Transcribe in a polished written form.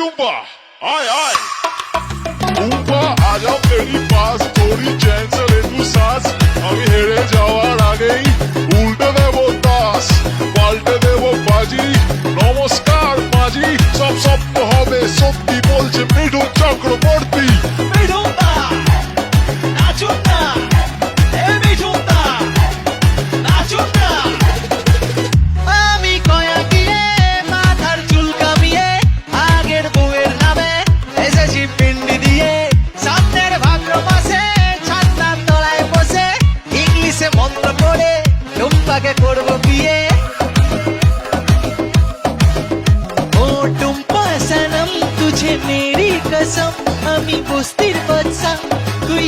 टुम्पा आय आय टुम्पा आ जाओ मेरी पास थोड़ी चैन से ले तू सांस আমি হেরে যাওয়ার আগেই উল্টে দেবো তাস পাল্টে দেবো বাজি নমস্কার মাঝি সব সপ্ন হবে সত্যি বলছে মিঠুন চক্রবর্তী করবো বিয়ে ও টুম্পা সনম তুঝে মেরি কসম আমি বস্তির বাদশা তুই